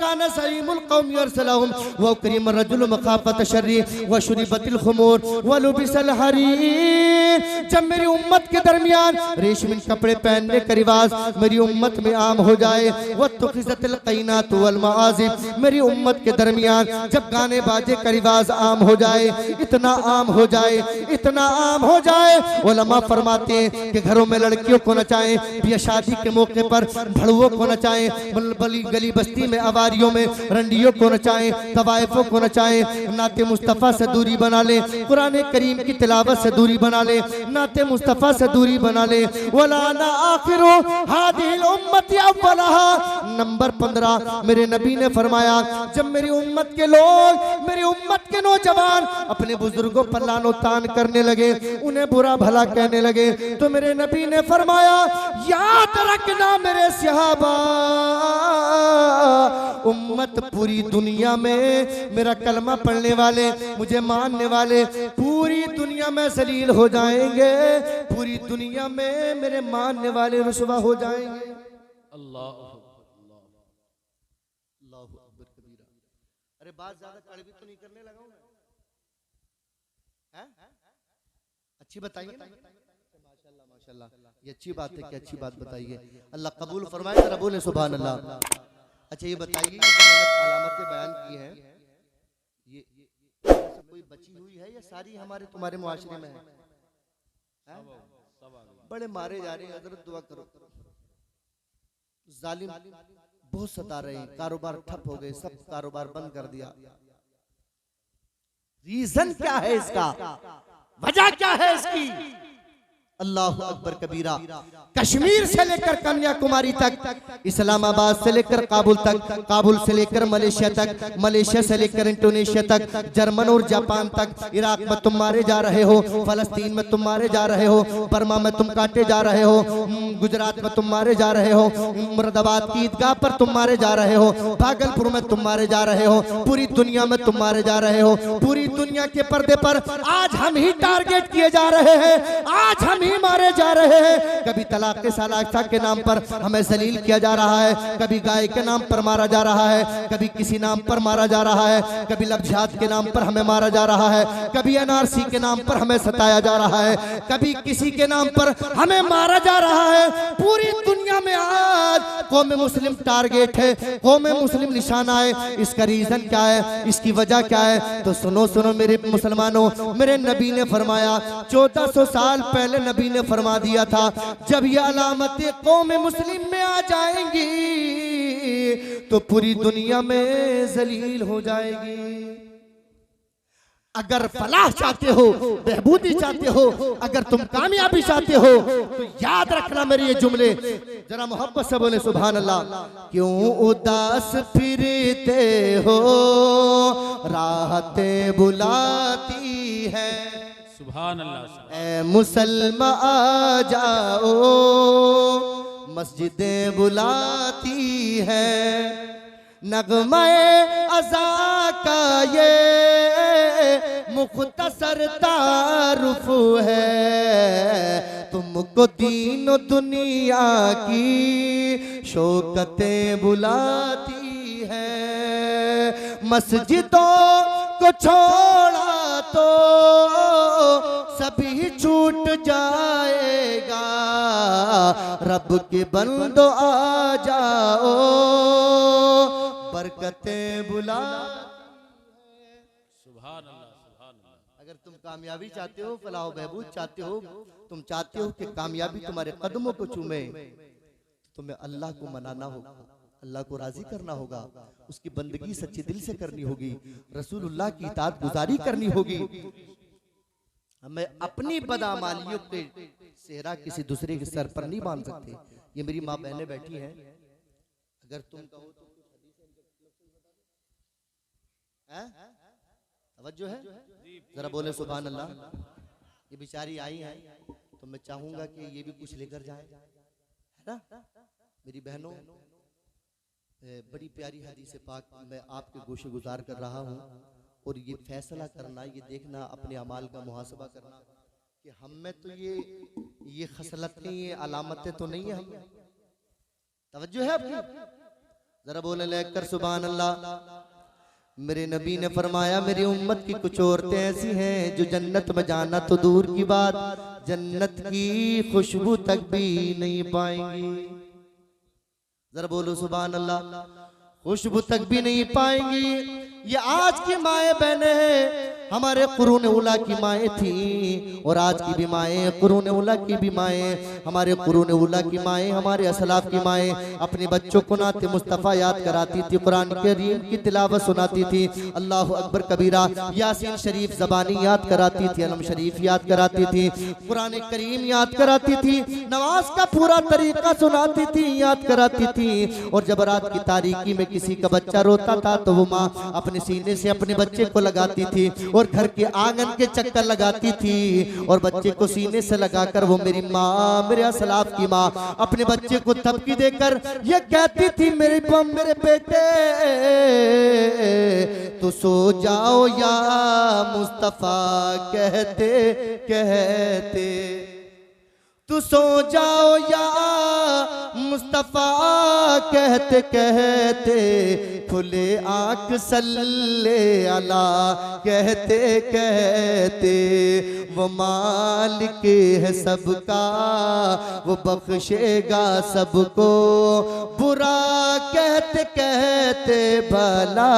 कान सलीमुल कौम यरसलहुम व करीम रजुल मखाफत शर्री व शुरिबतिल खुमूर व लुबिसल हरीर। जब मेरी उम्मत के दरमियान रेशमी कपड़े पहनने का रिवाज मेरी उम्मत में आम हो जाए, व तुखिज़तिल क़ैनात वल मआज़िब, मेरी उम्मत के दरमियान जब गाने बाजे का रिवाज आम हो जाए, इतना आम हो जाए, इतना आम हो जाए, उलमा फरमाते हैं कि घरों में लड़कियों को नचाएं, या शादी के मौके पर भड़ुओं को नचाएं, बली गली बस्ती में अवारियों में रंडियों को नचाएं, तवाइफों को नचाएं, नाते मुस्तफ़ा से दूरी बना ले, कुरान करीम की तिलावत से दूरी बना ले, नाते मुस्तफ़ा से दूरी बना ले। वलाना आखिरो हादिल उम्मत अव्वलहा। नंबर 15 मेरे नबी ने फरमाया जब मेरी उम्मत के लोग, मेरी उम्मत के नौजवान अपने बुजुर्गों पर लानो तान करने लगे, उन्हें बुरा भला कहने लगे, तो मेरे नबी ने फरमाया याद रखना मेरे सहाबा, उम्मत पूरी दुनिया में मेरा कलमा पढ़ने वाले, मुझे मानने वाले पूरी दुनिया में जलील हो जाएंगे, पूरी दुनिया में मेरे मानने वाले रुसवा हो जाएंगे। अल्लाह अरे बात ज्यादा कड़वी तो नहीं करने लगा हूं मैं? अच्छी बताइए ना। माशाल्लाह माशाल्लाह, ये अच्छी बात है कि अच्छी बात बताइए, अल्लाह कबूल फरमाए, जरा बोले सुभान अल्लाह। अच्छा ये बताइए अलामतें बयान की हैं, ये कोई बची हुई है या सारी हमारे तुम्हारे मुआशरे में है? बड़े मारे जा रहे हैं, हजरत दुआ करो। जालिम बहुत सता रहे हैं, कारोबार ठप हो गए, सब कारोबार बंद कर दिया। रीजन क्या है इसका, वजह क्या है इसकी? अल्लाह अकबर कबीरा। कश्मीर से लेकर कन्याकुमारी तक, इस्लामाबाद से लेकर काबुल तक, काबुल से लेकर मलेशिया तक, मलेशिया से लेकर इंडोनेशिया तक, जर्मन और जापान तक, इराक में तुम मारे जा रहे हो, फलस्तीन में तुम मारे जा रहे हो, बर्मा में तुम काटे जा रहे हो, गुजरात में तुम मारे जा रहे हो, मुरादाबाद की ईदगाह पर तुम मारे जा रहे हो, भागलपुर में तुम मारे जा रहे हो, पूरी दुनिया में तुम मारे जा रहे हो। पूरी दुनिया के पर्दे पर आज हम ही टारगेट किए जा रहे हैं, आज हम मारे जा रहे हैं। कभी तलाक सालाक्ता के नाम पर हमें जलील किया जा रहा है, कभी गाय के नाम पर मारा जा रहा है, कभी किसी नाम पर मारा जा रहा है, कभी लफ्ज़ात के नाम पर हमें मारा जा रहा है, कभी एनआरसी के नाम पर हमें सताया जा रहा है, कभी किसी के नाम पर हमें मारा जा रहा है। पूरी दुनिया में आज कौम मुस्लिम टारगेट है, कौम मुस्लिम निशाना है। इसका रीजन क्या है, इसकी वजह क्या है? तो सुनो सुनो मेरे मुसलमानों, मेरे नबी ने फरमाया 1400 साल पहले नबी ने फरमा दिया था जब ये अलामतें कौम मुस्लिम में आ जाएंगी तो पूरी दुनिया में जलील हो जाएगी। अगर फलाह चाहते हो, बेहबूदी चाहते हो, अगर तुम कामयाबी चाहते हो तो याद रखना मेरे ये जुमले, जरा मोहब्बत से बोले सुभान अल्लाह। क्यों उदास फिरते हो, राहतें बुलाती है, सुभान अल्लाह। ऐ मुसलमान आ जाओ, मस्जिदें बुलाती है, नगमाए अज़ा का ये मुख्तसर तारुफ है, तुमको दीन दुनिया की शौकतें बुलाती है। मस्जिदों को छोड़ा तो सभी छूट जाएगा, रब के बंदो आ जाओ, बरकतें बुला। सुभान अल्लाह, सुभान अल्लाह। अगर तुम कामयाबी चाहते हो, फलाह बहबूद चाहते हो, तुम चाहते हो कि कामयाबी तुम्हारे कदमों को चूमे, तुम्हें अल्लाह को मनाना होगा, अल्लाह को राजी करना होगा, उसकी बंदगी सच्चे दिल से करनी होगी, रसूलुल्लाह की इताअत गुजारी करनी होगी। हमें अपनी बदामालियों पे सेहरा किसी दूसरे के सर पर नहीं बांध सकते। ये मेरी माँ बहनें बैठी हैं, अगर तुम कहो तो तवज्जो है, जरा बोले सुभान अल्लाह। ये बेचारी आई है तो मैं चाहूंगा कि ये भी कुछ लेकर जाए, है ना मेरी बहनों। बड़ी प्यारी हदीस पाक मैं आपके गोशे गुजार कर रहा हूँ, और ये फैसला करना, ये देखना, अपने अमाल का मुहासबा करना कि हम में तो ये खसलतें, ये अलामतें तो नहीं है। हम तवज्जो है आपकी? जरा बोले लेकर सुभान अल्लाह। मेरे नबी ने फरमाया मेरी उम्मत की कुछ औरतें ऐसी हैं जो जन्नत में जाना तो दूर की बात, जन्नत की खुशबू तक भी नहीं पाएंगी। जरा बोलो सुभान अल्लाह। खुशबू तक भी नहीं पाएंगी। ये आज की माए बहने हैं, हमारे कुरून उला की माएँ थी और आज की भी माएँ कुरून उला की भी माएँ। हमारे कुरून उला की माएँ, हमारे असलाफ की माएँ अपने बच्चों को नाते मुस्तफ़ा याद कराती थी, कुरान करीम की तिलावत सुनाती थी, अल्लाह अकबर कबीरा, यासीन शरीफ ज़बानी याद कराती थी, अलम शरीफ याद कराती थी, कुरान करीम याद कराती थी, नमाज का पूरा तरीका सुनाती थी, याद कराती थी। और जब रात की तारीकी में किसी का बच्चा रोता था तो वो माँ अपने सीने से अपने बच्चे को लगाती थी और घर के आंगन के चक्कर लगाती थी और बच्चे को सीने से लगाकर वो मेरी माँ, मेरे असलाफ की माँ अपने बच्चे को थपकी देकर ये कहती थी मेरे बेटे तो सो जाओ या मुस्तफा कहते कहते, तू सो जाओ या मुस्तफ़ा कहते कहते, खुले आँख सल्ले अला कहते कहते। वो मालिक है सबका वो बख्शेगा सबको, बुरा कहते कहते भला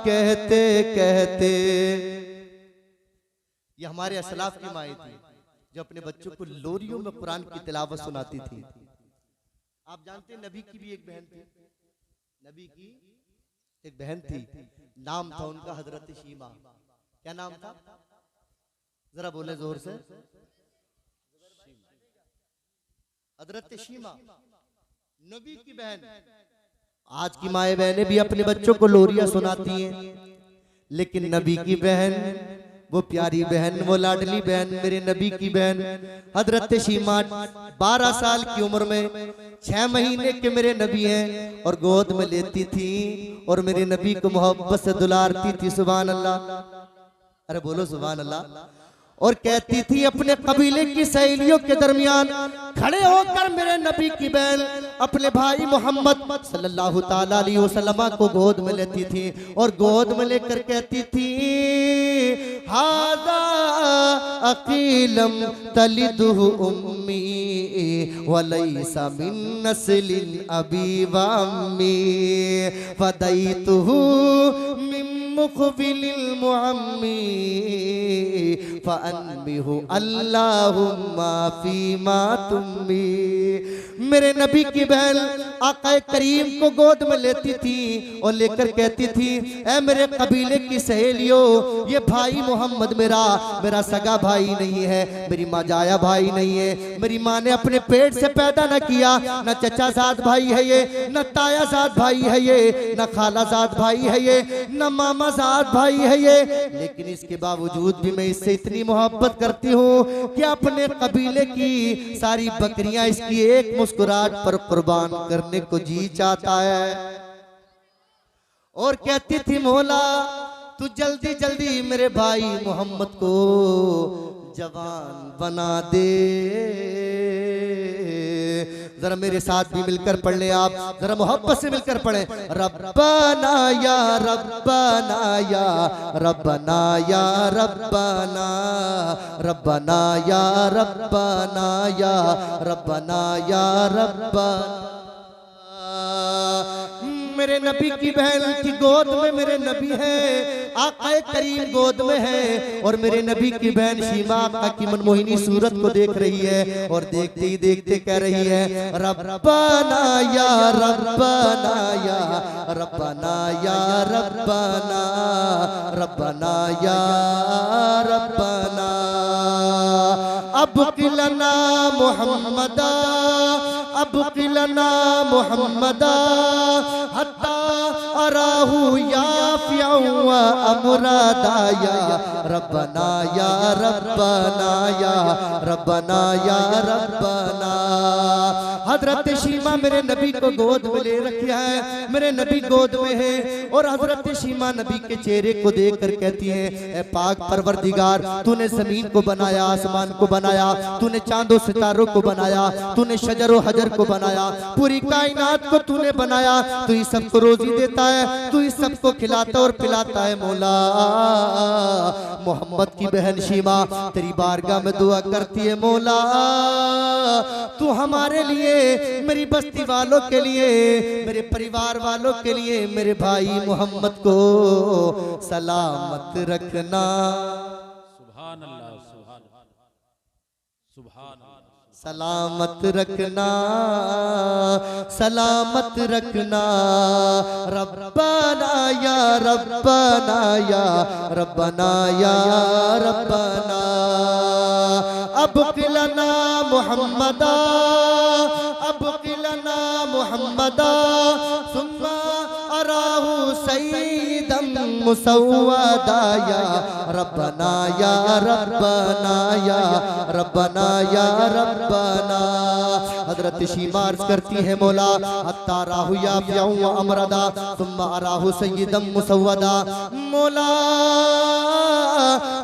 कहते कहते। ये हमारे असलाफ की माएँ थी जो अपने बच्चों को लोरियों में कुरान की तिलावत सुनाती थी। आप जानते हैं नबी की भी एक बहन थी, नबी की एक बहन थी, नाम था उनका हजरत शीमा। क्या नाम था? जरा बोले जोर से। हजरत शीमा नबी की बहन। आज की माए बहनें भी अपने बच्चों को लोरियां सुनाती हैं, लेकिन नबी की बहन, वो प्यारी बहन, वो लाडली बहन, मेरे नबी की बहन हजरत शीमा 12 साल की उम्र में 6 महीने के मेरे नबी हैं और गोद में लेती थी और मेरे नबी को मोहब्बत से दुलारती थी। सुभान अल्लाह, अरे बोलो सुभान अल्लाह। और कहती थी अपने कबीले की सहेलियों के दरमियान खड़े होकर मेरे नबी की बहन अपने भाई मोहम्मद सल्लल्लाहु ताला अलैहि वसल्लम को गोद में लेती थी और गोद में लेकर कहती थी हादा अकीलम तलिदहु उम्मी वलैसा मिन नस्लिन अबी व अम्मी फदैतुहु मिन मुक़बिलिल मुअम्मी फअन्मिहु अल्लाहुम्मा फीमा तुम्मी। मेरे नबी की बहन आका करीम को गोद में लेती थी और लेकर कहती थी ऐ मेरे कबीले की सहेलियों, ये भाई मोहम्मद मेरा सगा भाई नहीं है, मेरी माँ जाया भाई नहीं है, मेरी माँ ने अपने पेट से पैदा न किया, न चचा साथ भाई है ये, न ताया साथ भाई है ये, न खाला साथ भाई है ये, न मामा साथ भाई है ये, लेकिन इसके बावजूद भी मैं इससे इतनी मोहब्बत करती हूँ कि अपने कबीले की सारी बकरियां इसकी एक मुस्कुराहट पर कुर्बान करने को जी चाहता है। और कहती थी मौला तू जल्दी जल्दी मेरे भाई मोहम्मद को जवान बना दे। जरा मेरे साथ भी मिलकर पढ़ ले आप, जरा मोहब्बत से मिलकर पढ़े। रब्बाना या रब्बाना या रब्बाना या रब्बाना रब्बाना या रब्बाना या रब्बाना या रब्बाना। मेरे नबी की बहन की गोद में मेरे नबी है, आका करीम गोद में है और मेरे नबी की बहन शीमा आका की मनमोहिनी सूरत को देख रही है और देखते ही देखते कह रही है रब्बाना या रब्बाना या रब्बाना या रब्बाना रब्बाना या रब्बाना। अब किलना मोहम्मदा अब किलना मोहम्मदा हत्ता अराहू याफिया अमुरादा या रब्बाना या रब्बाना या रब्बाना या रब्बाना। हजरत शीमा मेरे नबी को गोद में ले रखा है, मेरे नबी गोद में है। और हजरत शीमा नबी के चेहरे को देख कर कहती है, ए पाक परवरदिगार, तूने जमीन को बनाया, आसमान को बनाया, तूने चांदों सितारों को बनाया, तूने शजरो हजर को बनाया, पूरी कायनात को तूने बनाया, तू इस सबको रोजी देता है, तू इस सबको खिलाता और पिलाता है। मौला मोहम्मद की बहन शीमा तेरी बारगाह में दुआ करती है, मौला तू हमारे लिए, मेरी बस्ती वालों के लिए, मेरे परिवार वालों के लिए, मेरे भाई मोहम्मद को सलामत रखना। सुभान अल्लाह, सुभान सुभान अल्लाह। सलामत रखना, सलामत रखना, रब्बाना या रब्बाना या रब्बाना या रब्बाना। अब किलना मुहम्मदा, अब किलना मुहम्मदा, सुम्मा अराहु सईदम मुसव्वदा या रब्बाना या रब्बाना या रब्बाना या रब्बाना। हजरत शीमा अर्ज करती है, मौला हत्ता राहु या फ्याउ अमरदा सुम्मा अराहु सय्यदम मुसव्वदा। मौला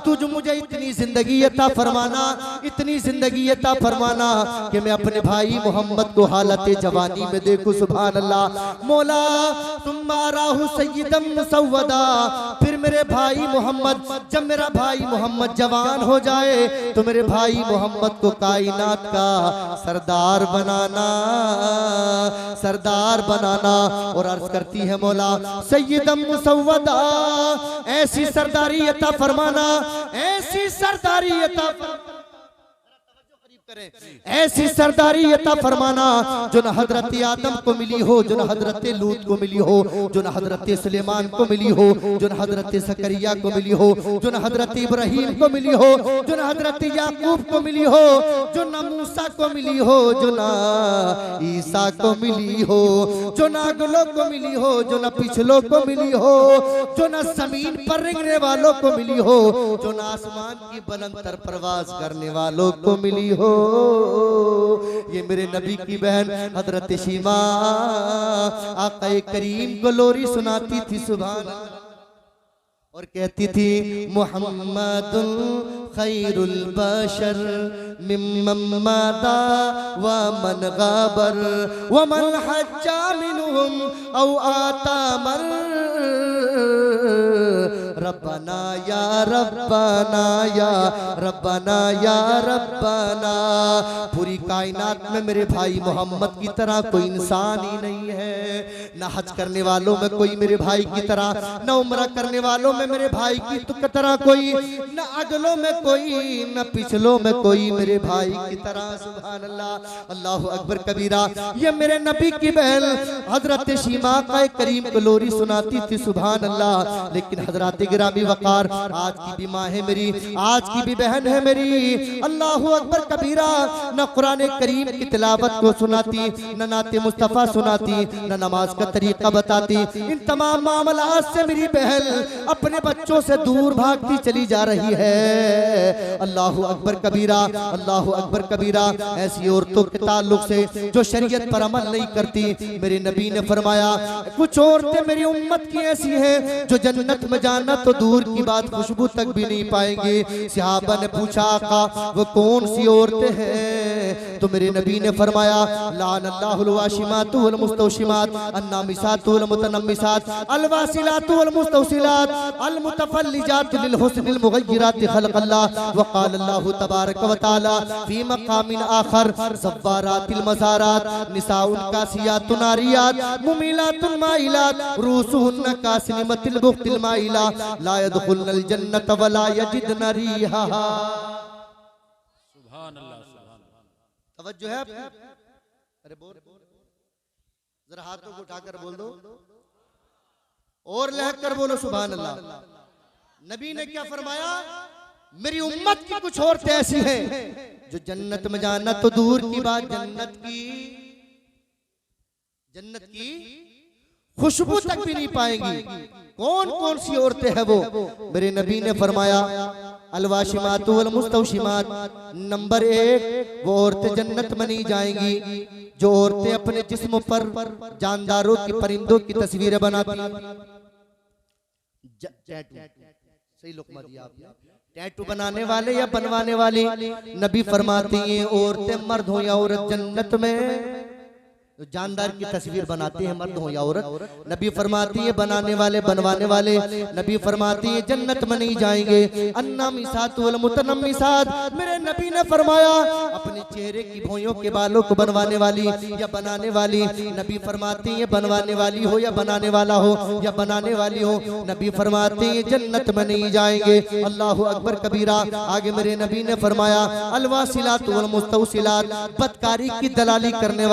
तुझ मुझे इतनी जिंदगी अता फरमाना, इतनी जिंदगी अता फरमाना कि मैं अपने भाई मोहम्मद को हालत जवानी में देखूं। सुभान अल्लाह। मौला सुम्मा अराहु सय्यदम मुसव्वदा, फिर मेरे भाई मोहम्मद, जब मेरा भाई मोहम्मद जवान हो जाए तो मेरे भाई मोहम्मद को कायनात का सरदार बनाना, सरदार बनाना। और अर्ज करती है, मौला सय्यदम मुसव्वदा, ऐसी सरदारी अता फरमाना, ऐसी सरदारी अता, ऐसी सरदारी अता फरमाना जो न हजरत आदम को मिली हो, जो न हजरत लूत को मिली हो, जो न हजरत सुलेमान को मिली हो, जो न हजरत सकरिया को मिली हो, जो न हजरत इब्राहीम को मिली हो, जो न हजरत याकूब को मिली हो, जो न मूसा को मिली हो, जो न ईसा को मिली हो, जो न अगलों को मिली हो, जो न पिछलों को मिली हो, जो न जमीन पर रेंगने वालों को मिली हो, जो न आसमान की बुलंद तर परवाज करने वालों को मिली हो। ये मेरे नबी की बहन हजरत शीमा आका करीम को लोरी सुनाती थी, सुभान अल्लाह, और कहती थी, मुहम्मदुल खैरुल बशर मिम्मन मादा व मन गाबर व मन हज्जा मिनहुम औ आतामर रब्बाना या रब्बाना या रब्बाना या रब्बाना। पूरी कायनात में मेरे भाई मोहम्मद की तरह कोई इंसान ही नहीं है, न हज करने वालों में कोई मेरे भाई की तरह, न उम्रा करने वालों में मेरे भाई की तरह कोई, न अगलों में कोई, न पिछलों में कोई मेरे भाई की तरह। सुभान अल्लाह, अल्लाहु अकबर कबीरा। ये मेरे नबी की बहन हजरत शीमा का करीम को लोरी सुनाती थी, सुभान अल्लाह। लेकिन हजरत गिरामी वकार, आज की भी माँ है मेरी, आज की भी बहन है मेरी, अल्लाहु अकबर कबीरा, न कुरान करीम की तिलावत को सुनाती, न नाते मुस्तफा सुनाती, न नमाज का तरीका बताती। इन तमाम मामलात से मेरी बहन अपने बच्चों से दूर भागती चली जा रही है। अल्लाहु अकबर कबीरा, अल्लाहु अकबर कबीरा। ऐसी औरतों के ताल्लुक से जो शरीयत पर अमल नहीं करती, मेरे नबी ने फरमाया, कुछ औरतें मेरी उम्मत की ऐसी हैं जो जन्नत में जाना तो दूर की बात, खुशबू तक भी नहीं पाएंगे। सहाबा ने पूछा, आका वो कौन सी औरतें हैं? तो मेरे नबी ने फरमाया, लानल्लाहुल वाशिमातु वल मुस्तौशिमात, अन्नामिसातु वल मुतनम्मिसात, अलवासिलातु वल मुस्तौसिलात, अल मुतफल्लिजात लिल हुस्निल मुगय्यिरात खल्क़ल्लाह। व क़ाल अल्लाहु तबारक व तआला फी मक़ामिन आखर, ज़व्वारातिल मज़ारात, निसाउन कासियातुन आरियात, मुमिलातुन माइलात, रूसुहुन्न कासिनिमतिल बुख्तिल माइला, ला यदखुलनल जन्नत व ला यजिदन रिहा। सुभान अल्लाह, सुभान अल्लाह। तवज्जो है आपकी? अरे बोल, जरा हाथों को उठाकर बोल दो और लहक कर बोलो सुभान अल्लाह। नबी ने क्या फरमाया? मेरी उम्मत की कुछ औरतें ऐसी हैं जो जन्नत में जाना तो दूर की बात, जन्नत की खुशबू तक भी नहीं पाएंगी। कौन कौन सी औरतें हैं वो? मेरे नबी ने फरमाया, अलवाशिमातु वल मुस्तवशिमात। नंबर 1, वो औरतें जन्नत बनी जाएंगी जो औरतें अपने जिस्म पर जानदारों की, परिंदों की तस्वीरें बनाती हैं। सही लोकमा दिया आपने। टैटू बनाने वाले या बनवाने वाली, नबी फरमाती हैं औरतें मर्द हो या औरत जन्नत में जानदार की तस्वीर बनाते हैं, मर्द हो या औरत। नबी फरमाती है बनाने वाले, बनवाने वाले, नबी फरमाती है जन्नत में नहीं जाएंगे। अन्नामिसात वल मुतनम्मिसात, मेरे नबी ने फरमाया अपने चेहरे की भौयों के बालों को बनवाने वाली या बनाने वाली, नबी फरमाती है बनवाने वाली हो या बनाने वाला हो या बनाने वाली हो, नबी फरमाती है जन्नत में नहीं जाएंगे। अल्लाहु अकबर कबीरा। आगे मेरे नबी ने फरमाया अलवासिलात वल मुस्तवसिलात, बदकारी की दलाली करने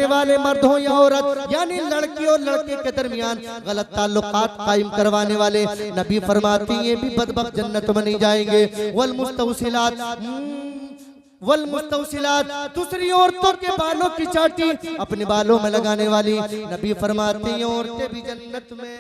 वाले मर्द हो या औरत, यानी लड़की और लड़के के दरमियान गलत ताल्लुकात कायम करवाने वाले, नबी फरमाती है भी बदबख्त जन्नत में नहीं जाएंगे। वल मुस्तवसिलात, दूसरी औरतों के बालों की चाटी अपने बालों में लगाने वाली, नबी फरमाती है औरतें भी जन्नत में।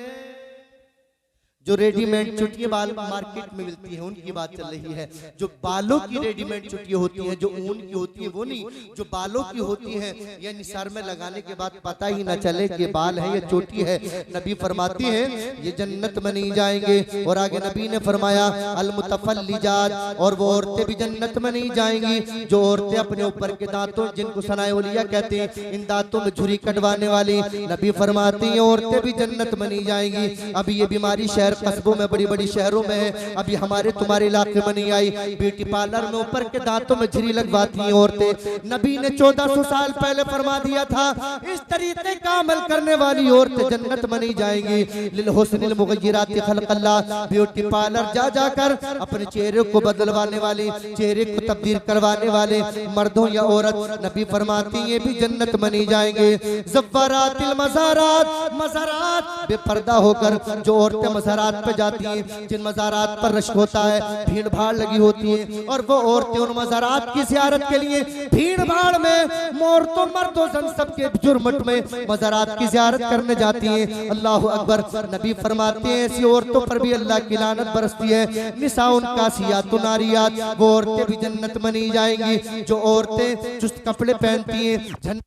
जो रेडीमेड चुटिया बाल मार्केट में मिलती है उनकी बात चल रही है। जो बालों की रेडीमेड चुटिया होती हैं, जो ऊन की होती है वो नहीं, जो बालों की होती है, यानी सर में लगाने के बाद पता ही ना चले कि बाल है या चोटी है, नबी फरमाती है ये जन्नत में नहीं जाएंगे। और आगे नबी ने फरमाया अल मुतफल्लिजात, और वो औरतें भी जन्नत में नहीं जाएंगी जो औरतें अपने ऊपर के दांतों, जिनको सनाए ओलिया कहते हैं, इन दांतों में झुर्री कटवाने वाली, नबी फरमाती है औरतें भी जन्नत में नहीं जाएंगी। अभी ये बीमारी शहर कस्बों में, बड़ी बड़ी शहरों में है, अभी हमारे तुम्हारे इलाके में नहीं आई। ब्यूटी पार्लर में ऊपर के दांतों में झिरी लगवाती हैं औरतें। नबी ने 1400 साल पहले फरमा दिया था इस तरीके का अमल करने वाली औरतें जन्नत में नहीं जाएंगी। लिल हुस्निल मुगय्यिराति खल्क़ल्लाह, ब्यूटी पार्लर जा जाकर अपने चेहरे को बदलवाने वाली, चेहरे को तब्दील करवाने वाले मर्दों या औरत, नबी फरमाती है भी जन्नत में नहीं जाएंगे। ज़व्वारातिल मज़ारात, मज़ारात बेपर्दा होकर जो औरतें मज़ारात पे जाती हैं, जिन मज़ारात पर रश होता है, भीड़ भाड़ लगी होती है, और वो औरतें उन मज़ारात की ज़ियारत के लिए भीड़ भाड़ में औरतों मर्दों जन सबके जुर्मट में मज़ारात की ज़ियारत करने जाती हैं। अल्लाहु अकबर। नबी फरमाते हैं ऐसी औरतों पर भी अल्लाह की लानत बरसती है। निसाउन कासियातुन नारियात, वो औरतें भी जन्नत में नहीं जाएंगी जो औरतें चुस्त कपड़े पहनती हैं।